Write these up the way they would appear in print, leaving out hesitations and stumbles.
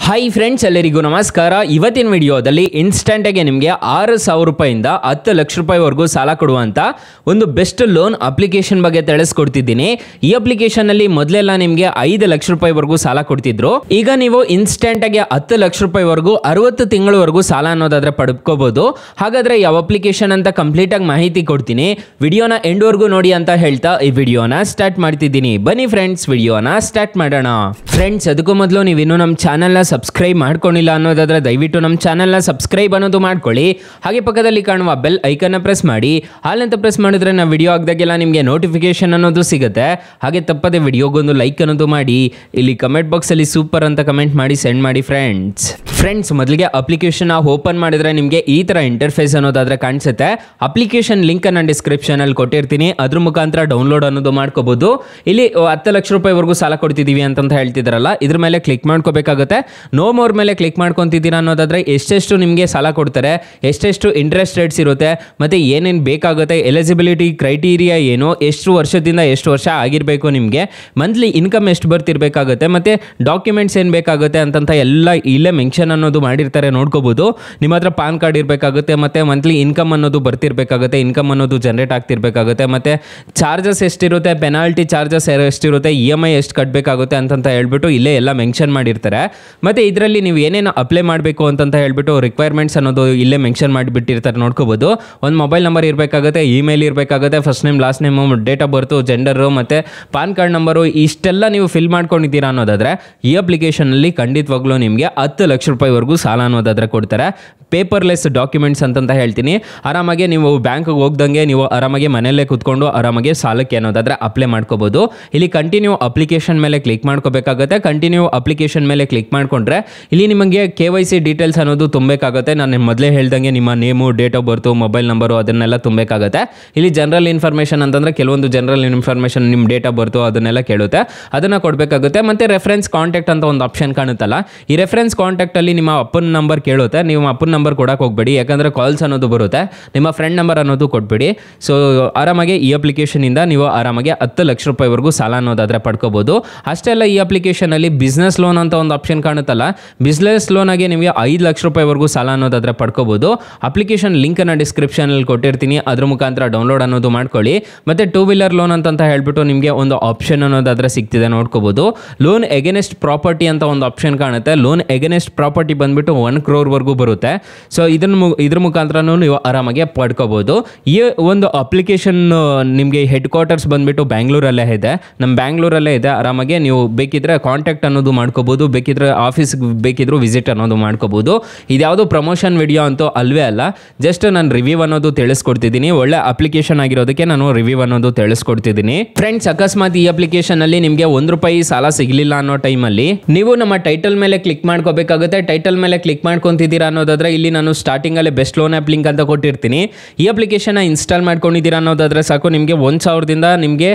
Hi friends, ಎಲ್ಲರಿಗೂ ನಮಸ್ಕಾರ. ಇವತ್ತಿನ ವಿಡಿಯೋದಲ್ಲಿ ಇನ್ಸ್ಟೆಂಟಾಗಿ ನಿಮಗೆ 6,000 ರೂಪಾಯಿಂದ 10 ಲಕ್ಷ ರೂಪಾಯಿವರೆಗೂ ಸಾಲ ಕೊಡುವಂಥ ಒಂದು ಬೆಸ್ಟ್ ಲೋನ್ ಅಪ್ಲಿಕೇಶನ್ ಬಗ್ಗೆ ತಿಳಿಸ್ಕೊಡ್ತಿದ್ದೀನಿ. ಈ ಅಪ್ಲಿಕೇಶನಲ್ಲಿ ಮೊದಲೆಲ್ಲ ನಿಮಗೆ 5 ಲಕ್ಷ ರೂಪಾಯಿವರೆಗೂ ಸಾಲ ಕೊಡ್ತಿದ್ರು. ಈಗ ನೀವು ಇನ್ಸ್ಟೆಂಟಾಗಿ 10 ಲಕ್ಷ ರೂಪಾಯಿವರೆಗೂ 60 ತಿಂಗಳವರೆಗೂ ಸಾಲ ಅನ್ನೋದಾದ್ರೆ ಪಡ್ಕೋಬಹುದು. ಹಾಗಾದ್ರೆ ಯಾವ ಅಪ್ಲಿಕೇಶನ್ ಅಂತ ಕಂಪ್ಲೀಟ್ ಆಗಿ ಮಾಹಿತಿ ಕೊಡ್ತೀನಿ. ವಿಡಿಯೋನ ಎಂಡ್ವರೆಗೂ ನೋಡಿ ಅಂತ ಹೇಳ್ತಾ ಈ ವಿಡಿಯೋನ ಸ್ಟಾರ್ಟ್ ಮಾಡ್ತಿದ್ದೀನಿ. ಬನ್ನಿ ಫ್ರೆಂಡ್ಸ್, ವಿಡಿಯೋನ ಸ್ಟಾರ್ಟ್ ಮಾಡೋಣ. ಫ್ರೆಂಡ್ಸ್, ಅದಕ್ಕೂ ಮೊದಲು ನೀವು ಇನ್ನೂ ನಮ್ಮ ಚಾನಲ್ನ ಸಬ್ಸ್ಕ್ರೈಬ್ ಮಾಡ್ಕೊಂಡಿಲ್ಲ ಅನ್ನೋದಾದ್ರೆ ದಯವಿಟ್ಟು ನಮ್ಮ ಚಾನಲ್ನ ಸಬ್ಸ್ಕ್ರೈಬ್ ಅನ್ನೋದು ಮಾಡ್ಕೊಳ್ಳಿ. ಹಾಗೆ ಪಕ್ಕದಲ್ಲಿ ಕಾಣುವ ಬೆಲ್ ಐಕನ್ನ ಪ್ರೆಸ್ ಮಾಡಿ. ಹಾಲಂತ ಪ್ರೆಸ್ ಮಾಡಿದ್ರೆ ನಾವು ವಿಡಿಯೋ ಆಗದಾಗೆಲ್ಲ ನಿಮಗೆ ನೋಟಿಫಿಕೇಶನ್ ಅನ್ನೋದು ಸಿಗುತ್ತೆ. ಹಾಗೆ ತಪ್ಪದೆ ವಿಡಿಯೋಗೊಂದು ಲೈಕ್ ಅನ್ನೋದು ಮಾಡಿ. ಇಲ್ಲಿ ಕಮೆಂಟ್ ಬಾಕ್ಸಲ್ಲಿ ಸೂಪರ್ ಅಂತ ಕಮೆಂಟ್ ಮಾಡಿ ಸೆಂಡ್ ಮಾಡಿ ಫ್ರೆಂಡ್ಸ್. ಮೊದಲಿಗೆ ಅಪ್ಲಿಕೇಶನ್ ಓಪನ್ ಮಾಡಿದ್ರೆ ನಿಮಗೆ ಈ ಥರ ಇಂಟರ್ಫೇಸ್ ಅನ್ನೋದಾದ್ರೆ ಕಾಣಿಸುತ್ತೆ. ಅಪ್ಲಿಕೇಶನ್ ಲಿಂಕ್ ನಾನು ಡಿಸ್ಕ್ರಿಪ್ಷನಲ್ಲಿ ಕೊಟ್ಟಿರ್ತೀನಿ, ಅದ್ರ ಮುಖಾಂತರ ಡೌನ್ಲೋಡ್ ಅನ್ನೋದು ಮಾಡ್ಕೋಬಹುದು. ಇಲ್ಲಿ 10 ಲಕ್ಷ ರೂಪಾಯಿವರೆಗೂ ಸಾಲ ಕೊಡ್ತಿದ್ದೀವಿ ಅಂತ ಹೇಳ್ತಿದ್ರಲ್ಲ, ಇದ್ರ ಮೇಲೆ ಕ್ಲಿಕ್ ಮಾಡ್ಕೋಬೇಕಾಗುತ್ತೆ. ನೋ ಮೋರ್ ಮೇಲೆ ಕ್ಲಿಕ್ ಮಾಡ್ಕೊತಿದ್ದೀರಾ ಅನ್ನೋದಾದ್ರೆ ಎಷ್ಟೆಷ್ಟು ನಿಮಗೆ ಸಾಲ ಕೊಡ್ತಾರೆ, ಎಷ್ಟೆಷ್ಟು ಇಂಟ್ರೆಸ್ಟ್ ರೇಟ್ಸ್ ಇರುತ್ತೆ, ಮತ್ತೆ ಏನೇನು ಬೇಕಾಗುತ್ತೆ, ಎಲಿಜಿಬಿಲಿಟಿ ಕ್ರೈಟೀರಿಯಾ ಏನು, ಎಷ್ಟು ವರ್ಷದಿಂದ ಎಷ್ಟು ವರ್ಷ ಆಗಿರಬೇಕು, ನಿಮಗೆ ಮಂತ್ಲಿ ಇನ್ಕಮ್ ಎಷ್ಟು ಬರ್ತಿರ್ಬೇಕಾಗುತ್ತೆ, ಮತ್ತೆ ಡಾಕ್ಯುಮೆಂಟ್ಸ್ ಏನು ಬೇಕಾಗುತ್ತೆ ಅಂತಂತ ಎಲ್ಲ ಇಲ್ಲೇ ಮೆನ್ಷನ್ ಅನ್ನೋದು ಮಾಡಿರ್ತಾರೆ, ನೋಡ್ಕೋಬಹುದು. ನಿಮ್ಮ ಹತ್ರ ಪಾನ್ ಕಾರ್ಡ್ ಇರಬೇಕಾಗುತ್ತೆ, ಮತ್ತೆ ಮಂತ್ಲಿ ಇನ್ಕಮ್ ಅನ್ನೋದು ಬರ್ತಿರ್ಬೇಕಾಗುತ್ತೆ, ಇನ್ಕಮ್ ಅನ್ನೋದು ಜನರೇಟ್ ಆಗ್ತಿರ್ಬೇಕಾಗುತ್ತೆ, ಮತ್ತೆ ಚಾರ್ಜಸ್ ಎಷ್ಟಿರುತ್ತೆ, ಪೆನಾಲ್ಟಿ ಚಾರ್ಜಸ್ ಎಷ್ಟಿರುತ್ತೆ, EMI ಎಷ್ಟು ಕಟ್ಟಬೇಕಾಗುತ್ತೆ ಅಂತಂತ ಹೇಳ್ಬಿಟ್ಟು ಇಲ್ಲೇ ಎಲ್ಲ ಮೆನ್ಷನ್ ಮಾಡಿರ್ತಾರೆ. ಮತ್ತೆ ಇದರಲ್ಲಿ ನೀವು ಏನೇನು ಅಪ್ಲೈ ಮಾಡಬೇಕು ಅಂತಂತ ಹೇಳ್ಬಿಟ್ಟು ರಿಕ್ವೈರ್ಮೆಂಟ್ಸ್ ಅನ್ನೋದು ಇಲ್ಲೇ ಮೆನ್ಷನ್ ಮಾಡಿಬಿಟ್ಟಿರ್ತಾರೆ, ನೋಡ್ಕೋಬಹುದು. ಒಂದು ಮೊಬೈಲ್ ನಂಬರ್ ಇರಬೇಕಾಗುತ್ತೆ, ಇಮೇಲ್ ಇರಬೇಕಾಗುತ್ತೆ, first name, last name, date of birth, gender, ಮತ್ತೆ ಪಾನ್ ಕಾರ್ಡ್ ನಂಬರು, ಇಷ್ಟೆಲ್ಲ ನೀವು ಫಿಲ್ ಮಾಡ್ಕೊಂಡಿದ್ದೀರಾ ಅನ್ನೋದಾದ್ರೆ ಈ ಅಪ್ಲಿಕೇಶನಲ್ಲಿ ಖಂಡಿತವಾಗ್ಲೂ ನಿಮಗೆ 10 ಲಕ್ಷ ರೂಪಾಯಿವರೆಗೂ ಸಾಲ ಅನ್ನೋದಾದ್ರೆ ಕೊಡ್ತಾರೆ. ಪೇಪರ್ಲೆಸ್ ಡಾಕ್ಯುಮೆಂಟ್ಸ್ ಅಂತಂತ ಹೇಳ್ತೀನಿ. ಆರಾಮಾಗಿ ನೀವು ಬ್ಯಾಂಕ್ಗೆ ಹೋಗ್ದಂಗೆ ನೀವು ಆರಾಮಾಗಿ ಮನೆಯಲ್ಲೇ ಕೂತ್ಕೊಂಡು ಆರಾಮಾಗಿ ಸಾಲಕ್ಕೆ ಅನ್ನೋದಾದ್ರೆ ಅಪ್ಲೈ ಮಾಡ್ಕೋಬಹುದು. ಇಲ್ಲಿ ಕಂಟಿನ್ಯೂ ಅಪ್ಲಿಕೇಶನ್ ಮೇಲೆ ಕ್ಲಿಕ್ ಮಾಡ್ಕೋಬೇಕಾಗುತ್ತೆ. ಕಂಟಿನ್ಯೂ ಅಪ್ಲಿಕೇಶನ್ ಮೇಲೆ ಕ್ಲಿಕ್ ಮಾಡ್ಕೊಂಡ್ರೆ ಇಲ್ಲಿ ನಿಮಗೆ KYC ಡೀಟೇಲ್ಸ್ ಅನ್ನೋದು ತುಂಬಬೇಕಾಗುತ್ತೆ. ನಾನು ಮೊದಲೇ ಹೇಳ್ದಂಗೆ ನಿಮ್ಮ name, date of birth, mobile number ಅದನ್ನೆಲ್ಲ ತುಂಬಬೇಕಾಗುತ್ತೆ. ಇಲ್ಲಿ ಜನರಲ್ ಇನ್ಫಾರ್ಮೇಷನ್ ಅಂತಂದ್ರೆ ಕೆಲವೊಂದು ಜನರಲ್ ಇನ್ಫಾರ್ಮೇಷನ್, ನಿಮ್ಮ ಡೇಟ್ ಆಫ್ ಬರ್ತು ಅದನ್ನೆಲ್ಲ ಕೇಳುತ್ತೆ, ಅದನ್ನು ಕೊಡಬೇಕಾಗುತ್ತೆ. ಮತ್ತೆ ರೆಫರೆನ್ಸ್ ಕಾಂಟ್ಯಾಕ್ಟ್ ಅಂತ ಒಂದು ಆಪ್ಷನ್ ಕಾಣುತ್ತಲ್ಲ, ಈ ರೆಫರೆನ್ಸ್ ಕಾಂಟ್ಯಾಕ್ಟ್ ಅಲ್ಲಿ ನಿಮ್ಮ ಅಪ್ಪನ ನಂಬರ್ ಕೇಳುತ್ತೆ. ನೀವು ಅಪ್ಪನ ನಂಬರ್ ಕೊಡಕ್ಕೆ ಹೋಗ್ಬೇಡಿ, ಯಾಕಂದ್ರೆ ಕಾಲ್ಸ್ ಅನ್ನೋದು ಬರುತ್ತೆ. ನಿಮ್ಮ ಫ್ರೆಂಡ್ ನಂಬರ್ ಅನ್ನೋದು ಕೊಟ್ಬಿಡಿ. ಸೊ ಆರಾಮಾಗಿ ಈ ಅಪ್ಲಿಕೇಶನ್ ಇಂದ ನೀವು ಆರಾಮಾಗಿ 10 ಲಕ್ಷ ರೂಪಾಯಿವರೆಗೂ ಸಾಲ ಅನ್ನೋದಾದ್ರೆ ಪಡ್ಕೋಬಹುದು. ಅಷ್ಟೇ ಅಲ್ಲ, ಈ ಅಪ್ಲಿಕೇಶನ್ ಅಲ್ಲಿ ಬಿಸ್ನೆಸ್ ಲೋನ್ ಅಂತ ಒಂದು ಆಪ್ಷನ್ ಕಾಣುತ್ತಲ್ಲ, ಬಿಸ್ನೆಸ್ ಲೋನ್ ಆಗಿ ನಿಮಗೆ 5 ಲಕ್ಷ ರೂಪಾಯಿವರೆಗೂ ಸಾಲ ಅನ್ನೋದಾದ್ರೆ ಪಡ್ಕೋಬಹುದು. ಅಪ್ಲಿಕೇಶನ್ ಲಿಂಕ್ ಅನ್ನ ಡಿಸ್ಕ್ರಿಪ್ಷನ್ ಅಲ್ಲಿ ಕೊಟ್ಟಿರ್ತೀನಿ, ಅದ್ರ ಮುಖಾಂತರ ಡೌನ್ಲೋಡ್ ಅನ್ನೋದು ಮಾಡ್ಕೊಳ್ಳಿ. ಮತ್ತೆ 2 ವೀಲರ್ ಲೋನ್ ಅಂತ ಹೇಳ್ಬಿಟ್ಟು ನಿಮಗೆ ಒಂದು ಆಪ್ಷನ್ ಅನ್ನೋದಾದ್ರೆ ಸಿಗ್ತಿದೆ, ನೋಡ್ಕೋಬಹುದು. ಲೋನ್ ಎಗೇನೆಸ್ಟ್ ಪ್ರಾಪರ್ಟಿ ಅಂತ ಒಂದು ಆಪ್ಷನ್ ಕಾಣುತ್ತೆ. ಲೋನ್ ಎಗೇನೆಸ್ಟ್ ಪ್ರಾಪರ್ಟಿ ಬಂದ್ಬಿಟ್ಟು 1 crore ವರೆಗೂ ಬರುತ್ತೆ. ಸೊ ಇದ್ರ ಮುಖಾಂತರನೂ ನೀವು ಆರಾಮಾಗಿ ಪಡ್ಕೋಬಹುದು. ಈ ಒಂದು ಅಪ್ಲಿಕೇಶನ್ ನಿಮಗೆ ಹೆಡ್ ಕ್ವಾರ್ಟರ್ಸ್ ಬಂದ್ಬಿಟ್ಟು ಬ್ಯಾಂಗ್ಳೂರಲ್ಲೇ ಇದೆ, ನಮ್ಮ ಬ್ಯಾಂಗ್ಳೂರಲ್ಲೇ ಇದೆ. ಆರಾಮಾಗಿ ನೀವು ಬೇಕಿದ್ರೆ ಕಾಂಟ್ಯಾಕ್ಟ್ ಅನ್ನೋದು ಮಾಡ್ಕೋಬಹುದು, ಬೇಕಿದ್ರೆ ಆಫೀಸ್ಗೆ ಬೇಕಿದ್ರು ವಿಸಿಟ್ ಅನ್ನೋದು ಮಾಡ್ಕೋಬಹುದು. ಇದ್ಯಾವುದು ಪ್ರಮೋಷನ್ ವಿಡಿಯೋ ಅಂತೂ ಅಲ್ವೇ ಅಲ್ಲ, ಜಸ್ಟ್ ನಾನು ರಿವ್ಯೂ ಅನ್ನೋದು ತಿಳಿಸ್ಕೊಡ್ತಿದ್ದೀನಿ. ಒಳ್ಳೆ ಅಪ್ಲಿಕೇಶನ್ ಆಗಿರೋದಕ್ಕೆ ನಾನು ರಿವ್ಯೂ ಅನ್ನೋದು ತಿಳಿಸ್ಕೊಡ್ತಿದ್ದೀನಿ. ಫ್ರೆಂಡ್ಸ್, ಅಕಸ್ಮಾತ್ ಈ ಅಪ್ಲಿಕೇಶನ್ ಅಲ್ಲಿ ನಿಮಗೆ ₹1 ಸಾಲ ಸಿಗಲಿಲ್ಲ ಅನ್ನೋ ಟೈಮಲ್ಲಿ ನೀವು ನಮ್ಮ ಟೈಟಲ್ ಮೇಲೆ ಕ್ಲಿಕ್ ಮಾಡ್ಕೋಬೇಕಾಗುತ್ತೆ. ಟೈಟಲ್ ಮೇಲೆ ಕ್ಲಿಕ್ ಮಾಡ್ಕೊಂತಿದ್ದೀರಾ ಅನ್ನೋದಾದ್ರೆ ಇಲ್ಲಿ ನಾನು ಸ್ಟಾರ್ಟಿಂಗ್ ಅಲ್ಲಿ ಬೆಸ್ಟ್ ಲೋನ್ ಆ್ಯಪ್ ಲಿಂಕ್ ಅಂತ ಕೊಟ್ಟಿರ್ತೀನಿ. ಈ ಅಪ್ಲಿಕೇಶನ್ ಇನ್ಸ್ಟಾಲ್ ಮಾಡ್ಕೊಂಡಿದ್ದೀರಾ ಅನ್ನೋದಾದ್ರೆ ಸಾಕು, ನಿಮಗೆ 1,000ದಿಂದ ನಿಮಗೆ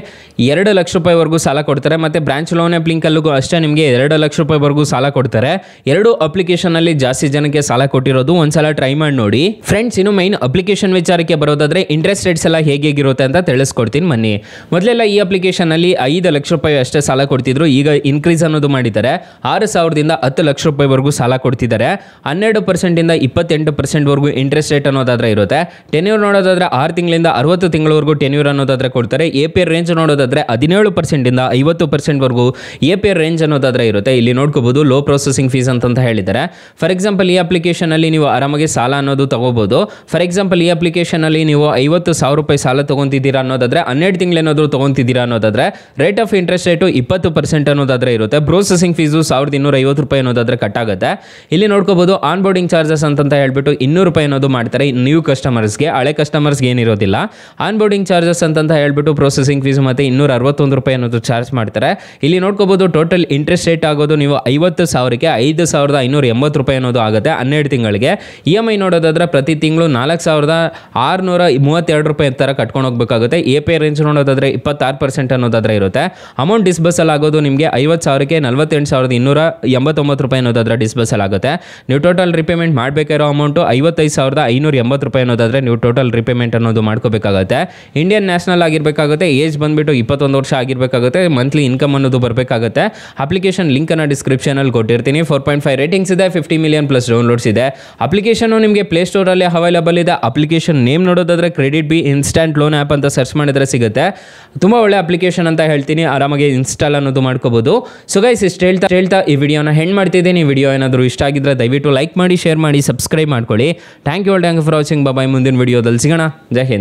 2 ಲಕ್ಷ ರೂಪಾಯಿವರೆಗೂ ಸಾಲ ಕೊಡ್ತಾರೆ. ಮತ್ತೆ ಬ್ರಾಂಚ್ ಲೋನ್ ಆ್ಯಪ್ ಲಿಂಕ್ ಅಲ್ಲೂ ಅಷ್ಟೇ ನಿಮಗೆ 2 ಲಕ್ಷ ರೂಪಾಯಿವರೆಗೂ ಸಾಲ ಕೊಡ್ತಾರೆ. 2 ಅಪ್ಲಿಕೇಶನ್ ಅಲ್ಲಿ ಜಾಸ್ತಿ ಜನಕ್ಕೆ ಸಾಲ ಕೊಟ್ಟಿರೋದು, ಒಂದ್ಸಲ ಟ್ರೈ ಮಾಡಿ ನೋಡಿ. ಫ್ರೆಂಡ್ಸ್, ಇನ್ನು ಮೈನ್ ಅಪ್ಲಿಕೇಶನ್ ವಿಚಾರಕ್ಕೆ ಬರೋದಾದ್ರೆ ಇಂಟ್ರೆಸ್ಟ್ ರೇಟ್ಸ್ ಎಲ್ಲ ಹೇಗಿರುತ್ತೆ ಅಂತ ತಿಳಿಸ್ಕೊಡ್ತೀನಿ ಬನ್ನಿ. ಮೊದಲೆಲ್ಲ ಈ ಅಪ್ಲಿಕೇಶನ್ ಅಲ್ಲಿ 5 ಲಕ್ಷ ರೂಪಾಯಿ ಅಷ್ಟೇ ಸಾಲ ಕೊಡ್ತಿದ್ರು. ಈಗ ಇನ್ಕ್ರೀಸ್ ಅನ್ನೋದು ಮಾಡಿದ್ದಾರೆ, 6,000ದಿಂದ 10 ಲಕ್ಷ ರೂಪಾಯಿವರೆಗೂ ಸಾಲ ಕೊಡ್ತಿದ್ದಾರೆ. 12% ಇಂದ 28% ವರೆಗೂ ಇಂಟ್ರೆಸ್ಟ್ ರೇಟ್ ಅನ್ನೋದಾದ್ರೆ ಇರುತ್ತೆ. ಟೆನ್ಯೂರ್ ನೋಡೋದಾದ್ರೆ 6 ತಿಂಗಳಿಂದ 60 ತಿಂಗಳವರೆಗೂ ಟೆನ್ಯೂರ್ ಅನ್ನೋದಾದ್ರೆ ಕೊಡ್ತಾರೆ. APR ರೇಂಜ್ ನೋಡೋದಾದ್ರೆ 17% ಇಂದ 50% ವರೆಗೂ APR ರೇಂಜ್ ಅನ್ನೋದಾದ್ರೆ ಇರುತ್ತೆ. ಇಲ್ಲಿ ನೋಡ್ಕೋಬಹುದು ಲೋ ಪ್ರೊಸೆಸಿಂಗ್ ಫೀಸ್ ಅಂತ ಹೇಳಿದ್ದಾರೆ. ಫಾರ್ ಎಕ್ಸಾಂಪಲ್, ಈ ಅಪ್ಲಿಕೇಶನ್ ಅಲ್ಲಿ ನೀವು ಆರಾಮಾಗಿ ಸಾಲ ಅನ್ನೋದು ತಗೋಬಹುದು. ಫಾರ್ ಎಕ್ಸಾಂಪಲ್, ಈ ಅಪ್ಲಿಕೇಶನ್ ಅಲ್ಲಿ ನೀವು 50,000 ರೂಪಾಯಿ ಸಾಲ ತಗೊಂತಿದ್ದೀರಾ ಅನ್ನೋದಾದ್ರೆ 12 ತಿಂಗಳೇನಾದ್ರು ತಗೊಂತಿದ್ದೀರಾ ಅನ್ನೋದಾದ್ರೆ ರೇಟ್ ಆಫ್ ಇಂಟ್ರೆಸ್ಟ್ ರೇಟು 20% ಅನ್ನೋದಾದ್ರೆ ಇರುತ್ತೆ. ಪ್ರೊಸೆಸಿಂಗ್ ಫೀಸು ₹1,250 ಅನ್ನೋದಾದ್ರೆ ಕಟ್ ಆಗುತ್ತೆ. ಇಲ್ಲಿ ನೋಡ್ಕೋಬಹುದು ಆನ್ ಬೋರ್ಡಿಂಗ್ ಚಾರ್ಜಸ್ ಅಂತ ಹೇಳ್ಬಿಟ್ಟು ₹200 ಅನ್ನೋದು ಮಾಡ್ತಾರೆ ನ್ಯೂ ಕಸ್ಟಮರ್ಸ್ಗೆ. ಹಳೆ ಕಸ್ಟಮರ್ಸ್ಗೆ ಏನಿರೋದಿಲ್ಲ. ಆನ್ ಬೋರ್ಡಿಂಗ್ ಚಾರ್ಜಸ್ ಅಂತ ಹೇಳ್ಬಿಟ್ಟು ಪ್ರೊಸೆಸಿಂಗ್ ಫೀಸ್ ಮತ್ತೆ ₹261 ಅನ್ನೋದು ಚಾರ್ಜ್ ಮಾಡ್ತಾರೆ. ಇಲ್ಲಿ ನೋಡ್ಕೋಬಹುದು ಟೋಟಲ್ ಇಂಟ್ರೆಸ್ಟ್ ರೇಟ್ ಆಗೋದು ನೀವು 50,000ಕ್ಕೆ ₹5,580 ಅನ್ನೋದು ಆಗುತ್ತೆ 12 ತಿಂಗಳಿಗೆ. EMI ನೋಡೋದಾದ್ರೆ ಪ್ರತಿ ತಿಂಗಳು ₹4,632 ತರ ಕಟ್ಕೊಂಡು ಹೋಗ್ಬೇಕಾಗುತ್ತೆ. APR ರೇಂಜ್ ನೋಡೋದಾದ್ರೆ 26% ಅನ್ನೋದಾದ್ರೆ ಇರುತ್ತೆ. ಅಮೌಂಟ್ ಡಿಸ್ಬರ್ಸಲ್ ಆಗೋದು ನಿಮಗೆ 50,000ಕ್ಕೆ ₹48,289 ಅನ್ನೋದಾದ್ರೆ ಡಿಸ್ಬರ್ಸಲ್ ಆಗುತ್ತೆ. ನೀವು ಟೋಟಲ್ ರಿಪೇಮೆಂಟ್ ಮಾಡಬೇಕು ಕಟ್ಟಬೇಕಾಗಿರೋ ಅಮೌಂಟು 55,580 ರೂಪಾಯಿ ಅನ್ನೋದಾದರೆ ನೀವು ಟೋಟಲ್ ರಿಪೇಮೆಂಟ್ ಅನ್ನೋದು ಮಾಡ್ಕೋಬೇಕಾಗುತ್ತೆ. ಇಂಡಿಯನ್ ನ್ಯಾಷನಲ್ ಆಗಿರಬೇಕಾಗುತ್ತೆ, ಏಜ್ ಬಂದುಬಿಟ್ಟು 21 ವರ್ಷ ಆಗಿರಬೇಕಾಗುತ್ತೆ, ಮಂತ್ಲಿ ಇನ್ಕಮ್ ಅನ್ನೋದು ಬರಬೇಕಾಗುತ್ತೆ. ಅಪ್ಲಿಕೇಶನ್ ಲಿಂಕನ್ನು ಡಿಸ್ಕ್ರಿಪ್ಷನಲ್ಲಿ ಕೊಟ್ಟಿರ್ತೀನಿ. 4.5 ರೇಟಿಂಗ್ಸ್ ಇದೆ, 50 ಮಿಲಿಯನ್ ಪ್ಲಸ್ ಡೌನ್ಲೋಡ್ಸ್ ಇದೆ. ಅಪ್ಲಿಕೇಶನ್ ನಿಮಗೆ ಪ್ಲೇಸ್ಟೋರಲ್ಲಿ ಅವೈಲೇಬಲ್ ಇದೆ. ಅಪ್ಲಿಕೇಶನ್ ನೇಮ್ ನೋಡೋದಾದ್ರೆ credit B instant loan app ಅಂತ ಸರ್ಚ್ ಮಾಡಿದ್ರೆ ಸಿಗುತ್ತೆ. ತುಂಬ ಒಳ್ಳೆ ಅಪ್ಲಿಕೇಶನ್ ಅಂತ ಹೇಳ್ತೀನಿ, ಆರಾಮಾಗಿ ಇನ್ಸ್ಟಾಲ್ ಅನ್ನೋದು ಮಾಡ್ಕೋಬೋದು. ಸೊ ಗೈಸ್ ಇಷ್ಟು ಹೇಳ್ತಾ ಈ ವಿಡಿಯೋನ ಹೆಂಡ್ ಮಾಡ್ತಿದ್ದೀನಿ. ಈ ವಿಡಿಯೋ ಏನಾದರೂ ಇಷ್ಟ ಆಗಿದ್ರೆ ದಯವಿಟ್ಟು ಲೈಕ್ ಮಾಡಿ, ಶೇರ್ ಮಾಡಿ, ಸಬ್ಸ್ಕ್ರೈಬ್ ಮಾಡ್ಕೊಳ್ಳಿ. Thank you for watching. Bye. ಮುಂದಿನ ವಿಡಿಯೋದಲ್ಲಿ ಸಿಗೋಣ. ಜೈ ಹಿಂದ್.